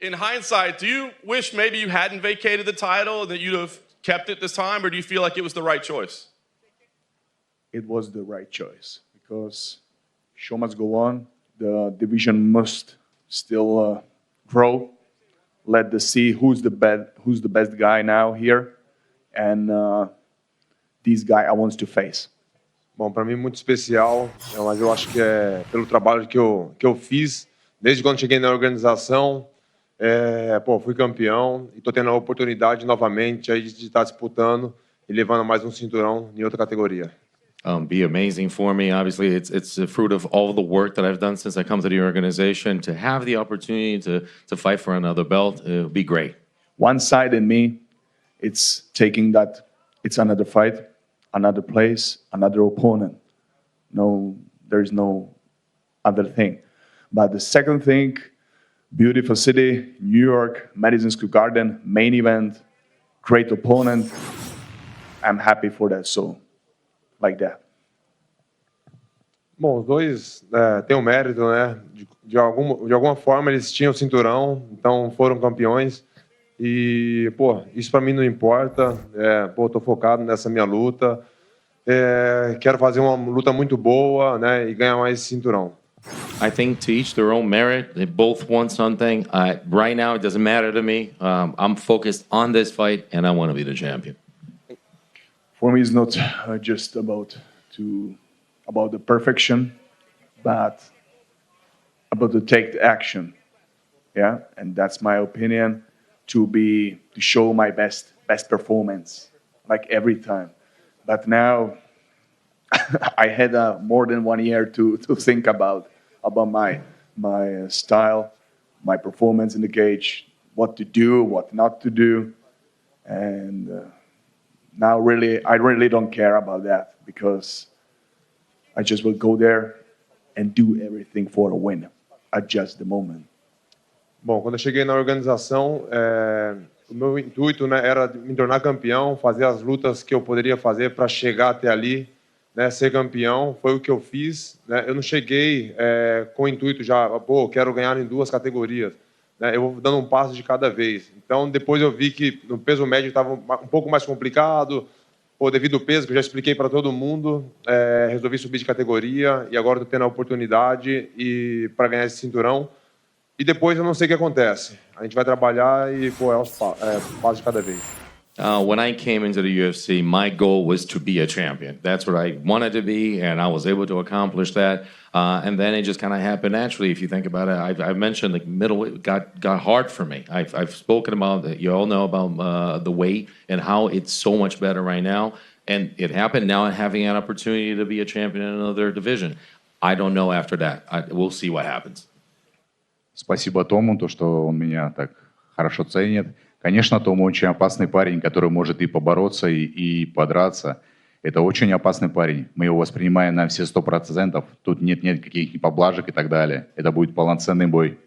In hindsight, do you wish maybe you hadn't vacated the title, that you'd have kept it this time, or do you feel like it was the right choice? It was the right choice because show must go on. The division must still grow. Let us see who's the best guy now here, and this guy I want to face. Bom, para mim muito especial, mas eu acho que é pelo trabalho que eu fiz desde quando cheguei na organização. Fui campeão e estou tendo a oportunidade novamente aí de estar disputando e levando mais um cinturão em outra categoria. Be amazing for me. Obviously, it's the fruit of all the work that I've done since I come to the organization. To have the opportunity to fight for another belt, it would be great. One side in me, it's taking that it's another fight, another place, another opponent. No, there is no other thing. But the second thing, beautiful city, New York, Madison Square Garden, main event, great opponent. I'm happy for that. So, like that. Bom, os dois têm um mérito, né? De alguma forma eles tinham cinturão, então foram campeões. E, isso para mim não importa. Tô focado nessa minha luta. Quero fazer uma luta muito boa, né? E ganhar mais esse cinturão. I think to each their own merit. They both want something. Right now, it doesn't matter to me. I'm focused on this fight, and I want to be the champion. For me, it's not just about the perfection, but about to take the action. Yeah, and that's my opinion. To show my best performance, like every time. But now, I had more than 1 year to think about my style, my performance in the cage, what to do, what not to do, and now I really don't care about that because I just will go there and do everything for a win at just the moment. Bom, quando eu cheguei na organização, o meu intuito, né, era me tornar campeão, fazer as lutas que eu poderia fazer para chegar até ali, né, ser campeão. Foi o que eu fiz, né? Eu não cheguei com o intuito já, quero ganhar em 2 categorias. Né? Eu vou dando um passo de cada vez. Então, depois eu vi que no peso médio estava um pouco mais complicado, devido ao peso, que eu já expliquei para todo mundo, resolvi subir de categoria e agora estou tendo a oportunidade para ganhar esse cinturão. E depois eu não sei o que acontece. A gente vai trabalhar e passo de cada vez. When I came into the UFC, my goal was to be a champion. That's what I wanted to be, and I was able to accomplish that. And then it just kind of happened naturally. If you think about it, I've mentioned the middleweight got hard for me. I've spoken about that. You all know about the weight and how it's so much better right now. And it happened now, having an opportunity to be a champion in another division. I don't know after that. We'll see what happens. Спасибо Тому, что он меня так хорошо ценит. Конечно, Том очень опасный парень, который может и побороться, и подраться. Это очень опасный парень. Мы его воспринимаем на все 100%. Тут нет никаких поблажек и так далее. Это будет полноценный бой.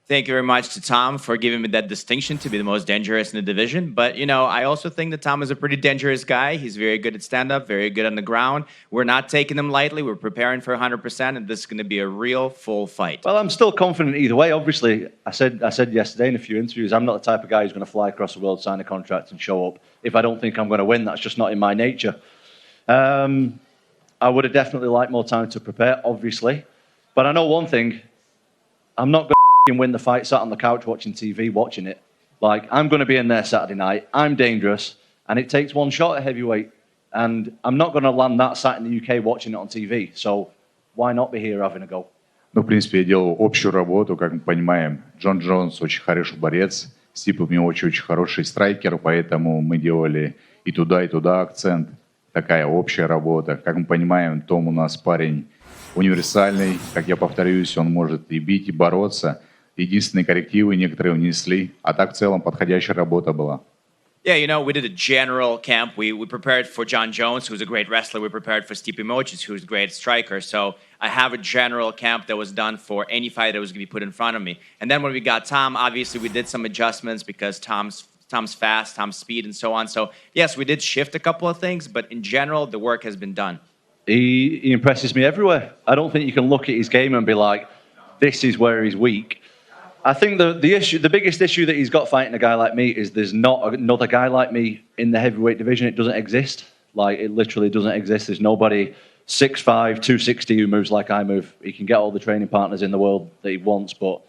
Thank you very much to Tom for giving me that distinction to be the most dangerous in the division. But, I also think that Tom is a pretty dangerous guy. He's very good at stand-up, very good on the ground. We're not taking him lightly. We're preparing for 100%, and this is going to be a real full fight. Well, I'm still confident either way. Obviously, I said yesterday in a few interviews, I'm not the type of guy who's going to fly across the world, sign a contract, and show up. If I don't think I'm going to win, that's just not in my nature. I would have definitely liked more time to prepare, obviously. But I know one thing. I'm not going to win the fight sat on the couch watching TV, watching it. Like, I'm going to be in there Saturday night. I'm dangerous, and it takes one shot at heavyweight. And I'm not going to land that sat in the UK watching it on TV. So why not be here having a go? Ну, в принципе, я делал общую работу, как мы понимаем. Джон Джонс очень хороший борец, Стип у него очень хороший страйкер, поэтому мы делали и туда акцент. Такая общая работа. Как мы понимаем, Том у нас парень универсальный. Как я повторюсь, он может и бить, и бороться. Единственные коррективы некоторые внесли, а так в целом подходящая работа была. Yeah, we did a general camp. We prepared for John Jones, who's a great wrestler. We prepared for Stipe Miocic, who's a great striker. So I have a general camp that was done for any fight that was going to be put in front of me. And then when we got Tom, obviously we did some adjustments because Tom's fast, Tom's speed, and so on. So yes, we did shift a couple of things, but in general, the work has been done. He impresses me everywhere. I don't think you can look at his game and be like, this is where he's weak. I think the biggest issue that he's got fighting a guy like me is there's not another guy like me in the heavyweight division. It doesn't exist. Like, it literally doesn't exist. There's nobody 6'5", 260 who moves like I move. He can get all the training partners in the world that he wants, but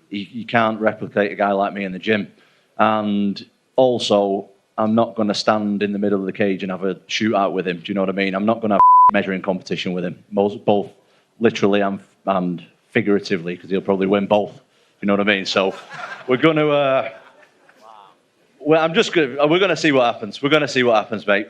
you can't replicate a guy like me in the gym. And also, I'm not going to stand in the middle of the cage and have a shootout with him. Do you know what I mean? I'm not going to have a measuring competition with him, both literally and figuratively, because he'll probably win both. You know what I mean? So we're going to. We're going to see what happens. We're going to see what happens, mate.